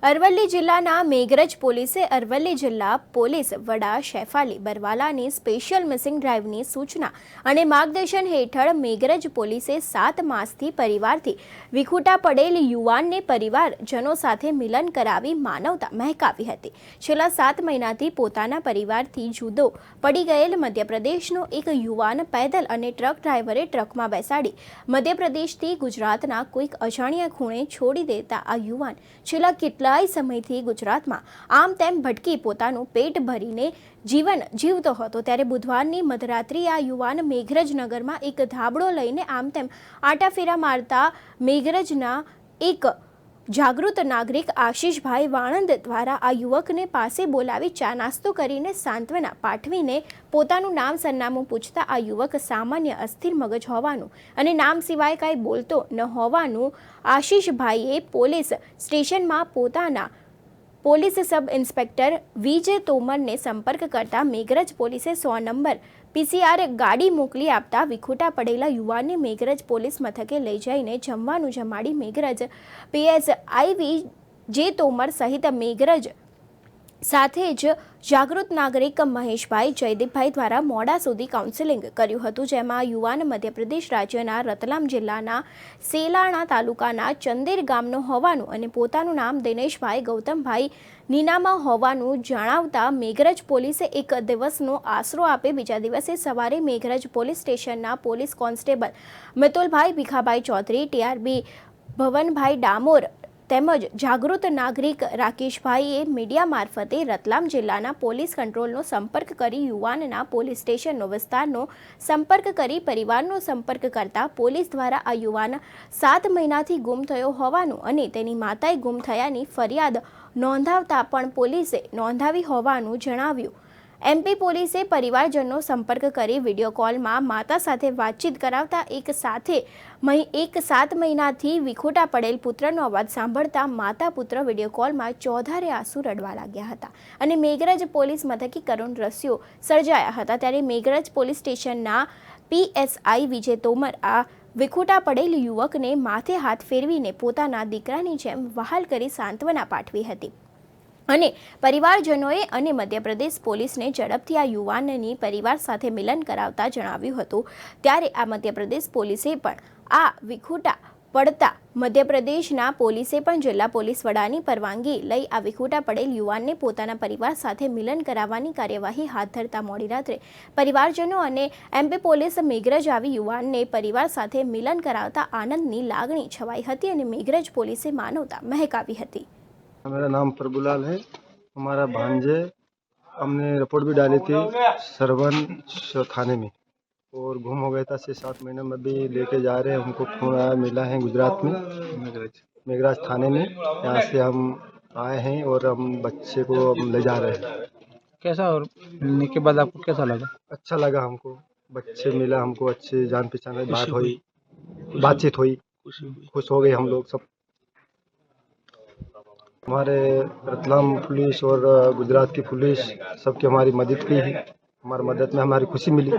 અરવલ્લી જિલ્લાના મેઘરજ પોલીસે અરવલ્લી જિલ્લા પોલીસ વડા શેફાલી બરવાલાની સ્પેશિયલ મિસિંગ ડ્રાઈવની સૂચના અને માર્ગદર્શન હેઠળ મેઘરજ પોલીસે 7 માસથી પરિવારથી વિખૂટા પડેલ યુવાનને પરિવારજનો સાથે મિલન કરાવી માનવતા મહેકાવી હતી। છેલ્લા 7 મહિનાથી પોતાના પરિવારથી જુદો પડી ગયેલ મધ્યપ્રદેશનો એક યુવાન પેદલ અને ટ્રક ડ્રાઈવરે ટ્રકમાં બેસાડી મધ્યપ્રદેશથી ગુજરાતના કોઈક અજાણ્યા ખૂણે છોડી દેતા આ યુવાન છેલ્લા કેટલા સમયથી ગુજરાતમાં આમ તેમ ભટકી પોતાનું પેટ ભરીને જીવન જીવતો હતો। ત્યારે બુધવારની મધરાત્રિએ આ યુવાન મેઘરજ નગરમાં એક ધાબળો લઈને આમ તેમ આટાફેરા મારતા મેઘરજના એક જાગૃત નાગરિક આશીષભાઈ વાણંદ દ્વારા આ યુવકને પાસે બોલાવી ચા નાસ્તો કરીને સાંત્વના પાઠવીને પોતાનું નામ સરનામું પૂછતા આ યુવક સામાન્ય અસ્થિર મગજ હોવાનું અને નામ સિવાય કાંઈ બોલતો ન હોવાનું આશીષભાઈએ પોલીસ સ્ટેશનમાં પોતાના પોલીસ સબ ઇન્સ્પેક્ટર વિજય તોમરને સંપર્ક કરતા મેઘરજ પોલીસે 100 નંબર પીસીઆર ગાડી મોકલી આપતા વિખૂટા પડેલા યુવાનને મેઘરજ પોલીસ મથકે લઈ જઈને જમવાનું જમાડી મેઘરજ પીએસઆઈ વિજય તોમર સહિત મેઘરજ સાથે જ જાગૃત નાગરિક મહેશભાઈ જયદીપભાઈ દ્વારા મોડા સુધી કાઉન્સેલિંગ કર્યું હતું, જેમાં યુવાન મધ્યપ્રદેશ રાજ્યના રતલામ જિલ્લાના સેલાણા તાલુકાના ચંદેર ગામનો હોવાનું અને પોતાનું નામ દિનેશભાઈ ગૌતમભાઈ નીનામાં હોવાનું જણાવતા મેઘરજ પોલીસે એક દિવસનો આશરો આપી બીજા દિવસે સવારે મેઘરજ પોલીસ સ્ટેશનના police constable મિતુલભાઈ Bhikhabhai Chaudhary, TRB ભવનભાઈ Damor તેમજ જાગૃત નાગરિક રાકેશભાઈએ મીડિયા મારફતે રતલામ જિલ્લાના પોલીસ કંટ્રોલનો સંપર્ક કરી યુવાનના પોલીસ સ્ટેશનનો વિસ્તારનો સંપર્ક કરી પરિવારનો સંપર્ક કરતા પોલીસ દ્વારા આ યુવાન 7 મહિનાથી ગુમ થયો હોવાનું અને તેની માતાએ ગુમ થયાની ફરિયાદ નોંધાવતા પણ પોલીસે નોંધાવી હોવાનું જણાવ્યું। એમપી પોલીસે પરિવારજનનો સંપર્ક કરી વિડીયો કોલમાં માતા સાથે વાતચીત કરાવતા એક 7 મહિનાથી વિખૂટા પડેલ પુત્રનો અવાજ સાંભળતા માતા પુત્ર વિડીયો કોલમાં ચોધારે આંસુ રડવા લાગ્યા હતા અને મેઘરજ પોલીસ મથકે કરુણ દ્રશ્યો સર્જાયા હતા। ત્યારે મેઘરજ પોલીસ સ્ટેશનના પીએસઆઈ વિજય તોમર આ વિખૂટા પડેલ યુવકને માથે હાથ ફેરવીને પોતાના દીકરાની જેમ વહાલ કરી સાંત્વના પાઠવી હતી અને પરિવારજનોએ અને મધ્યપ્રદેશ પોલીસને ઝડપથી આ યુવાનની પરિવાર સાથે મિલન કરાવતા જણાવ્યું હતું। ત્યારે આ મધ્યપ્રદેશ પોલીસે પણ આ વિખૂટા પડતા મધ્યપ્રદેશના પોલીસે પણ જિલ્લા પોલીસ વડાની પરવાનગી લઈ આ વિખૂટા પડેલ યુવાનને પોતાના પરિવાર સાથે મિલન કરાવવાની કાર્યવાહી હાથ ધરતા મોડી રાત્રે પરિવારજનો અને એમપી પોલીસ મેઘરજ આવી યુવાનને પરિવાર સાથે મિલન કરાવતા આનંદની લાગણી છવાઈ હતી અને મેઘરજ પોલીસે માનવતા મહેકાવી હતી। मेरा नाम प्रभुलाल है। हमारा भांजे हमने रिपोर्ट भी डाली थी सरवन थाने में और गुम हो गया था। 6-7 महीने में भी लेके जा रहे हैं। हमको फोन आया, मिला है गुजरात में मेघराज थाने में। यहाँ से हम आए हैं और हम बच्चे को हम ले जा रहे हैं। कैसा और मिलने के बाद आपको कैसा लगा? अच्छा लगा हमको, बच्चे मिला हमको, अच्छे जान पहचान बातचीत हुई, खुश हो गए हम लोग सब। हमारे रतलाम पुलिस और गुजरात की पुलिस सबकी हमारी मदद की है। हमारी मदद में हमारी खुशी मिली।